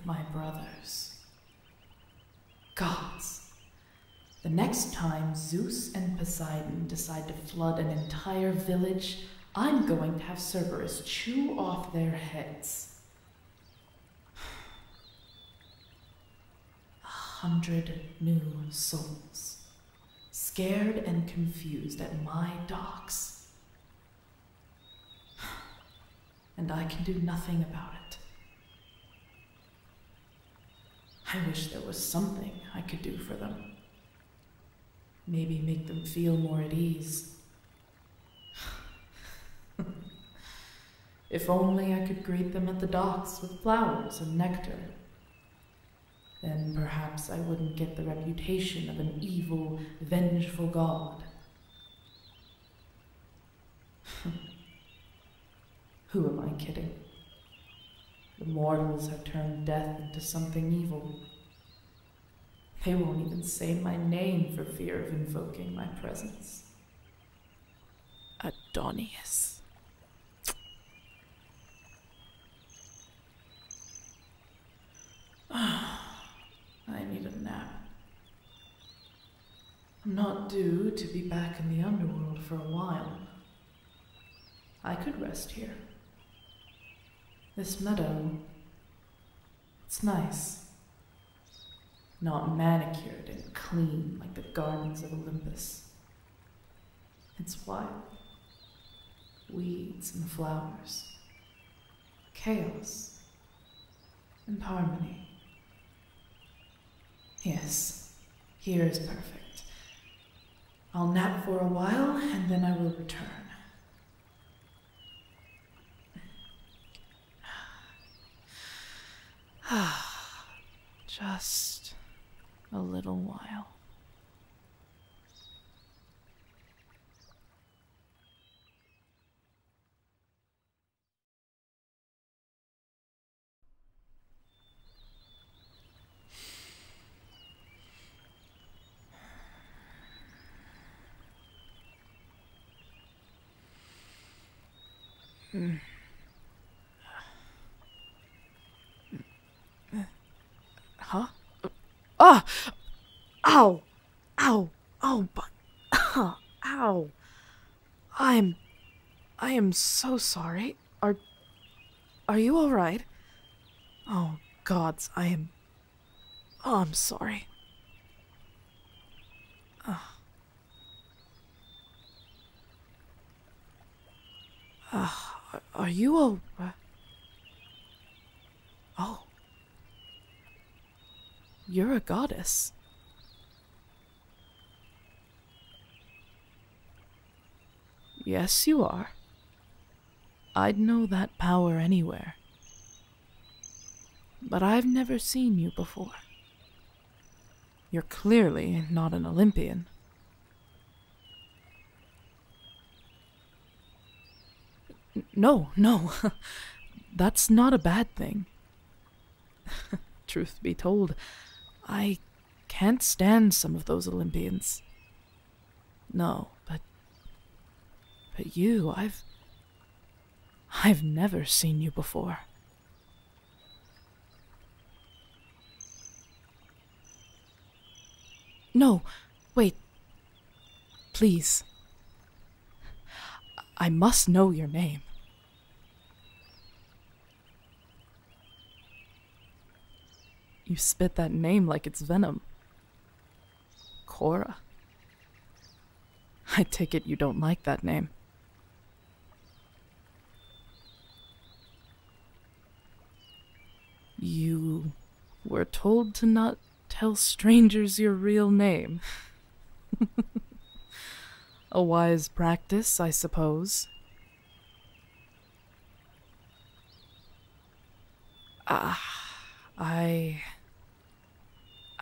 with my brothers. Gods, the next time Zeus and Poseidon decide to flood an entire village, I'm going to have Cerberus chew off their heads. 100 new souls, scared and confused at my docks. And I can do nothing about it. I wish there was something I could do for them. Maybe make them feel more at ease. If only I could greet them at the docks with flowers and nectar. Then perhaps I wouldn't get the reputation of an evil, vengeful god. Who am I kidding? The mortals have turned death into something evil. They won't even say my name for fear of invoking my presence. Adonius. I need a nap. I'm not due to be back in the Underworld for a while. I could rest here. This meadow, it's nice. Not manicured and clean like the gardens of Olympus. It's wild. Weeds and flowers. Chaos and harmony. Yes, here is perfect. I'll nap for a while, and then I will return. Just a little while. Huh? Ah! Ow! Ow! Oh, but... Ow! I am so sorry. Are you alright? Oh, gods, I'm sorry. Are you all... Oh. You're a goddess. Yes, you are. I'd know that power anywhere. But I've never seen you before. You're clearly not an Olympian. No. That's not a bad thing. Truth be told, I can't stand some of those Olympians. No, but you, I've never seen you before. No, wait. Please. I must know your name. You spit that name like it's venom. Cora. I take it you don't like that name. You were told to not tell strangers your real name. A wise practice, I suppose.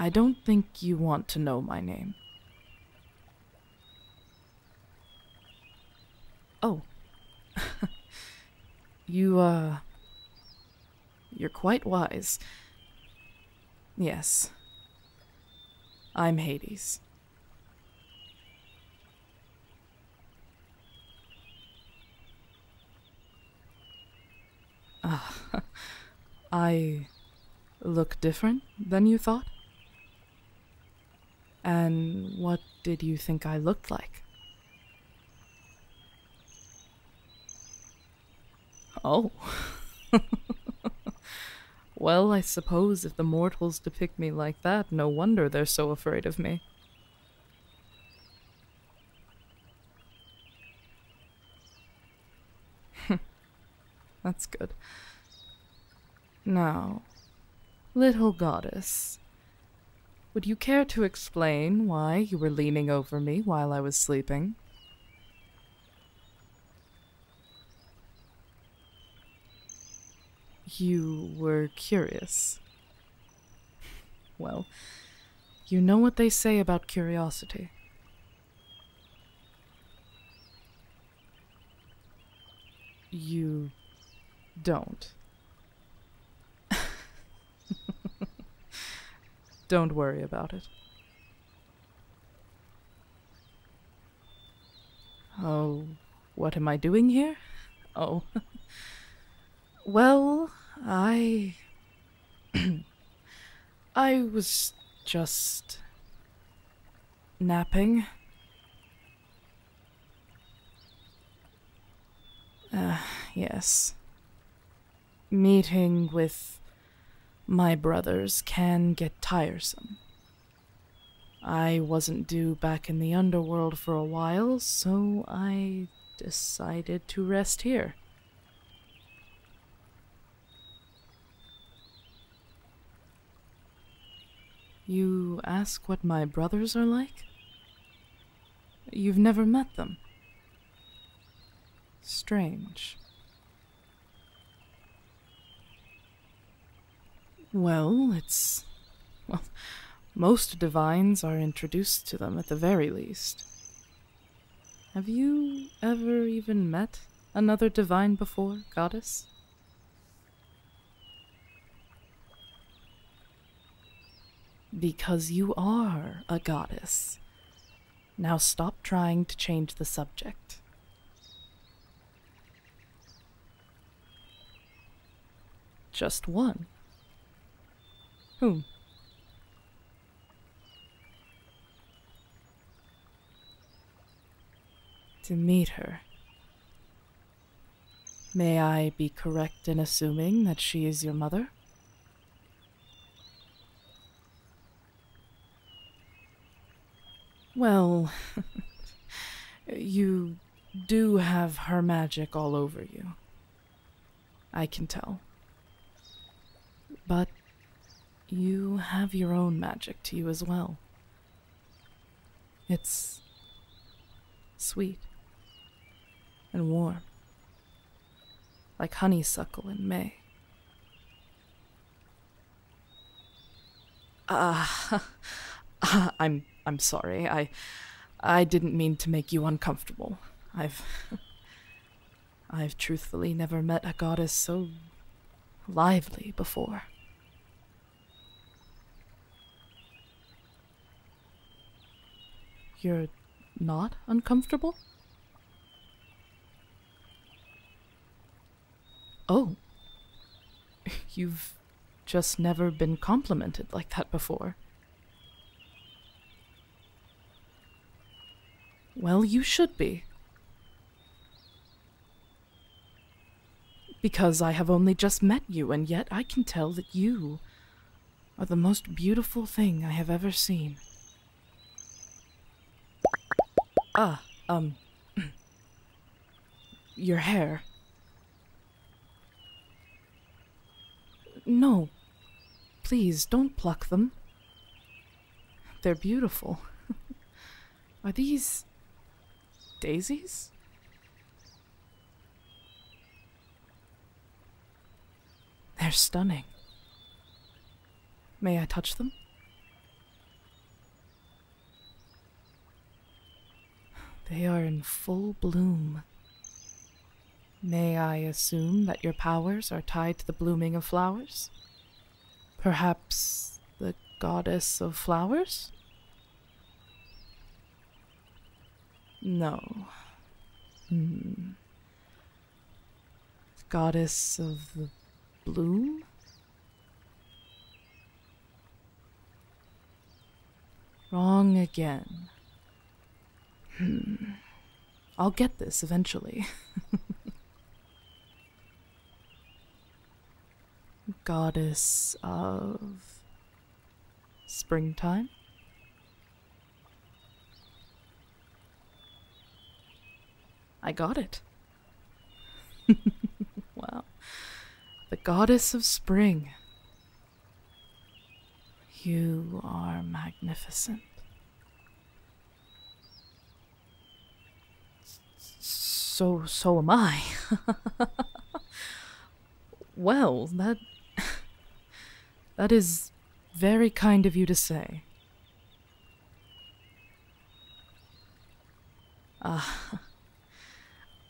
I don't think you want to know my name. Oh. You're quite wise. Yes. I'm Hades. look different than you thought? And what did you think I looked like? Oh. Well, I suppose if the mortals depict me like that, no wonder they're so afraid of me. That's good. Now, little goddess, would you care to explain why you were leaning over me while I was sleeping? You were curious. Well, you know what they say about curiosity. You don't. Don't worry about it. Oh, what am I doing here? Oh. Well, I was just napping. Yes. Meeting with my brothers can get tiresome. I wasn't due back in the Underworld for a while, so I decided to rest here. You ask what my brothers are like? You've never met them. Strange. Well, most divines are introduced to them at the very least. Have you ever even met another divine before, goddess? Because you are a goddess. Now stop trying to change the subject. Just one. Whom? To meet her. May I be correct in assuming that she is your mother? Well, you do have her magic all over you. I can tell. But you have your own magic to you as well. It's sweet and warm, like honeysuckle in May. I'm sorry. I didn't mean to make you uncomfortable. I've truthfully never met a goddess so lively before. You're not uncomfortable? Oh. You've just never been complimented like that before. Well, you should be. Because I have only just met you, and yet I can tell that you are the most beautiful thing I have ever seen. Your hair. No, please don't pluck them. They're beautiful. Are these daisies? They're stunning. May I touch them? They are in full bloom. May I assume that your powers are tied to the blooming of flowers? Perhaps the goddess of flowers? No. Goddess of the bloom? Wrong again. I'll get this eventually. Goddess of springtime? I got it. Wow. The goddess of spring. You are magnificent. So am I. Well, that is very kind of you to say.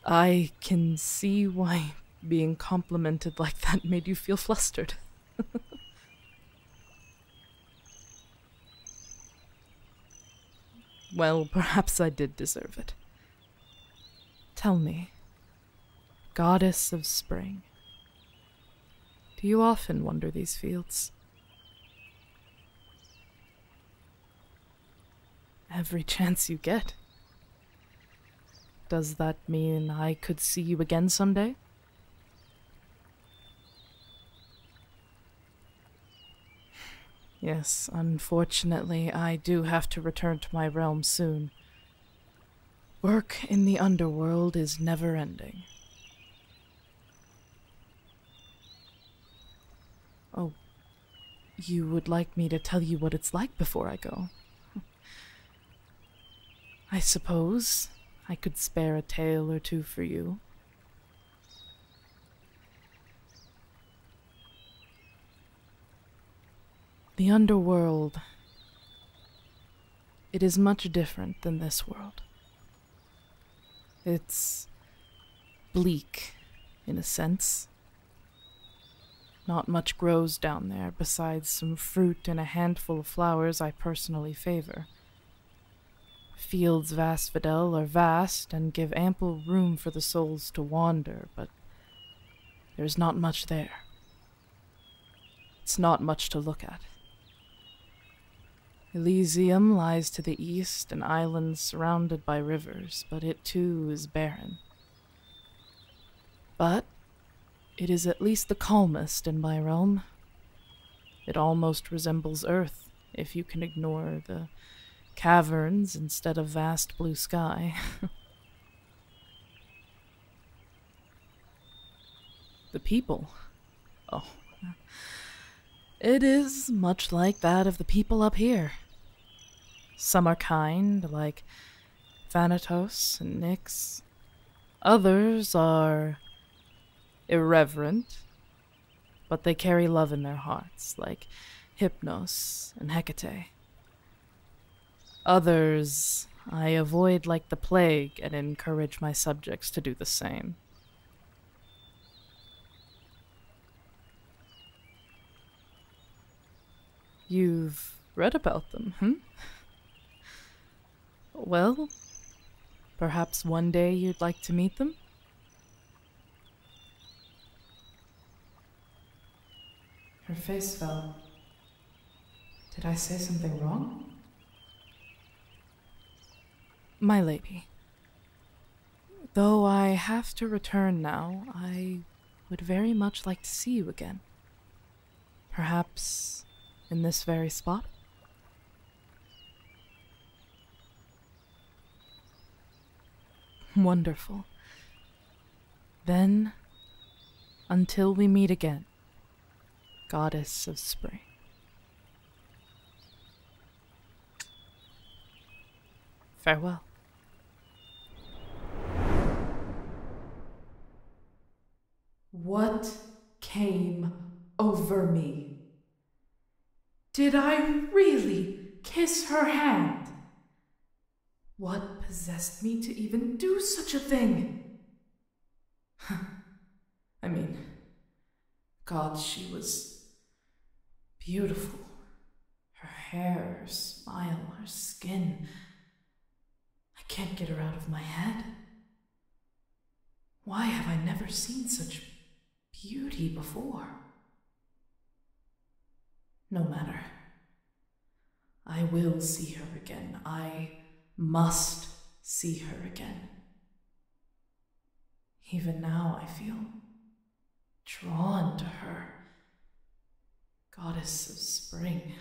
I can see why being complimented like that made you feel flustered. Well, perhaps I did deserve it. Tell me, goddess of spring, do you often wander these fields? Every chance you get. Does that mean I could see you again someday? Yes, unfortunately, I do have to return to my realm soon. Work in the Underworld is never-ending. Oh, you would like me to tell you what it's like before I go? I suppose I could spare a tale or two for you. The Underworld, it is much different than this world. It's bleak, in a sense. Not much grows down there besides some fruit and a handful of flowers I personally favor. Fields of asphodel are vast and give ample room for the souls to wander, but there's not much there. It's not much to look at. Elysium lies to the east, an island surrounded by rivers, but it too is barren. But it is at least the calmest in my realm. It almost resembles Earth, if you can ignore the caverns instead of vast blue sky. The people. Oh. It is much like that of the people up here. Some are kind, like Thanatos and Nyx. Others are irreverent, but they carry love in their hearts, like Hypnos and Hecate. Others I avoid like the plague and encourage my subjects to do the same. You've read about them, Well, perhaps one day you'd like to meet them? Her face fell. Did I say something wrong? My lady, though I have to return now, I would very much like to see you again. Perhaps in this very spot? Wonderful. Then, until we meet again, goddess of spring. Farewell. What came over me? Did I really kiss her hand? What possessed me to even do such a thing? I mean, God, she was beautiful. Her hair, her smile, her skin. I can't get her out of my head. Why have I never seen such beauty before? No matter. I will see her again. I must see her again. Even now I feel drawn to her, goddess of spring.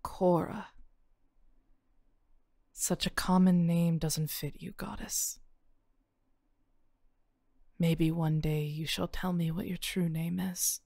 Cora. Such a common name doesn't fit you, goddess. Maybe one day you shall tell me what your true name is.